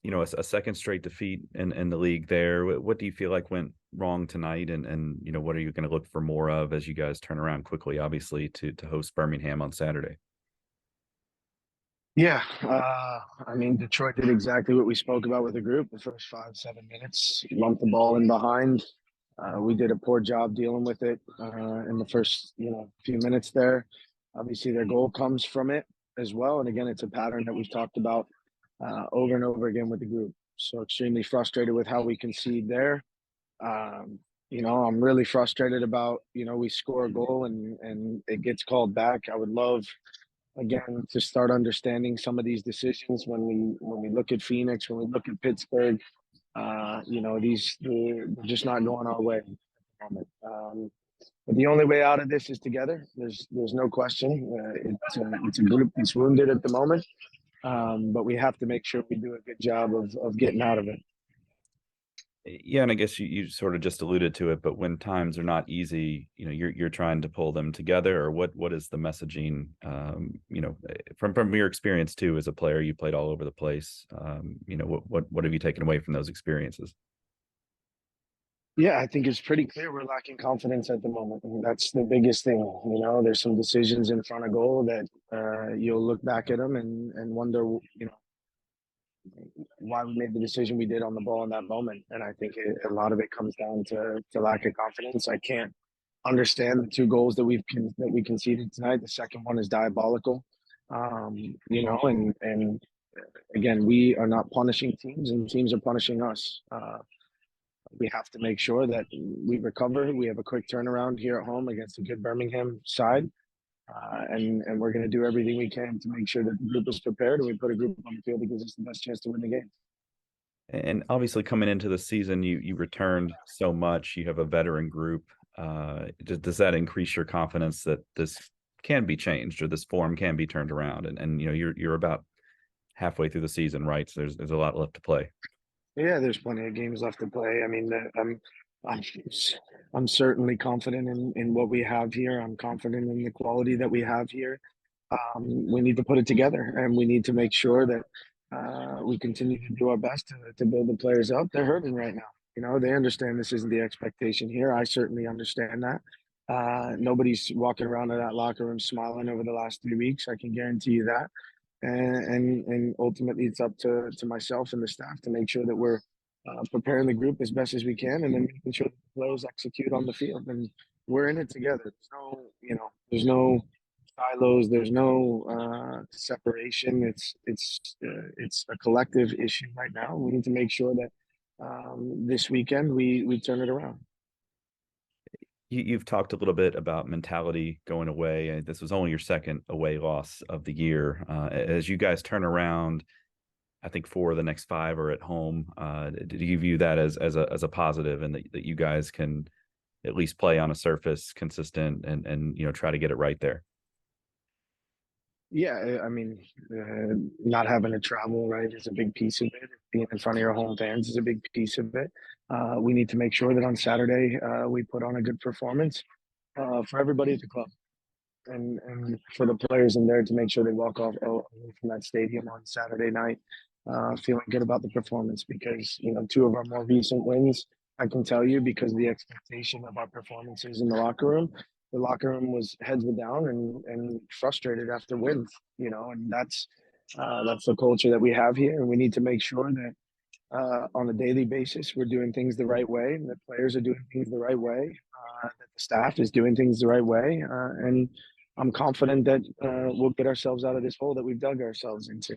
a second straight defeat in the league there. What do you feel like went wrong tonight? And what are you going to look for more of as you guys turn around quickly, obviously, to host Birmingham on Saturday? Yeah, I mean, Detroit did exactly what we spoke about with the group. The first 7 minutes, lumped the ball in behind. We did a poor job dealing with it in the first, few minutes there. Obviously, their goal comes from it as well. And again, it's a pattern that we've talked about over and over again with the group. So extremely frustrated with how we concede there. I'm really frustrated about, we score a goal and it gets called back. I would love again to start understanding some of these decisions when we look at Phoenix, when we look at Pittsburgh. They're just not going our way at the moment. But the only way out of this is together. There's no question. It's a group that's wounded at the moment, but we have to make sure we do a good job of getting out of it. Yeah, and I guess you sort of just alluded to it, but when times are not easy, you're trying to pull them together, or what is the messaging? From your experience too as a player, you played all over the place. What have you taken away from those experiences? Yeah, I think it's pretty clear we're lacking confidence at the moment. And that's the biggest thing. There's some decisions in front of goal that you'll look back at them and wonder, why we made the decision we did on the ball in that moment. And I think a lot of it comes down to lack of confidence. I can't understand the two goals that we conceded tonight. The second one is diabolical. And again, we are not punishing teams, and teams are punishing us. We have to make sure that we recover. We have a quick turnaround here at home against a good Birmingham side. And we're going to do everything we can to make sure that the group is prepared and we put a group on the field that gives us the best chance to win the game. And obviously, coming into the season, you returned so much. You have a veteran group. Does that increase your confidence that this can be changed or this form can be turned around? And you're about halfway through the season, right? So there's a lot left to play. Yeah, there's plenty of games left to play. I mean, I'm, I'm certainly confident in what we have here. I'm confident in the quality that we have here. We need to put it together, and we need to make sure that we continue to do our best to build the players up. They're hurting right now. They understand this isn't the expectation here. I certainly understand that. Nobody's walking around in that locker room smiling over the last 3 weeks. I can guarantee you that. And ultimately, it's up to myself and the staff to make sure that we're preparing the group as best as we can, and then making sure that the players execute on the field. And we're in it together. There's no silos. There's no separation. It's a collective issue right now. We need to make sure that this weekend we turn it around. You've talked a little bit about mentality going away. This was only your second away loss of the year. As you guys turn around, I think four of the next five are at home. Do you view that as a positive, and that you guys can at least play on a surface consistent and try to get it right there? Yeah, I mean, not having to travel, right, is a big piece of it. Being in front of your home fans is a big piece of it. We need to make sure that on Saturday we put on a good performance for everybody at the club, and for the players in there to make sure they walk off away from that stadium on Saturday night feeling good about the performance. Because two of our more recent wins, I can tell you, because of the expectation of our performances in the locker room was heads were down and frustrated after wins. And that's the culture that we have here, and we need to make sure that on a daily basis we're doing things the right way, and that players are doing things the right way, that the staff is doing things the right way, and I'm confident that we'll get ourselves out of this hole that we've dug ourselves into.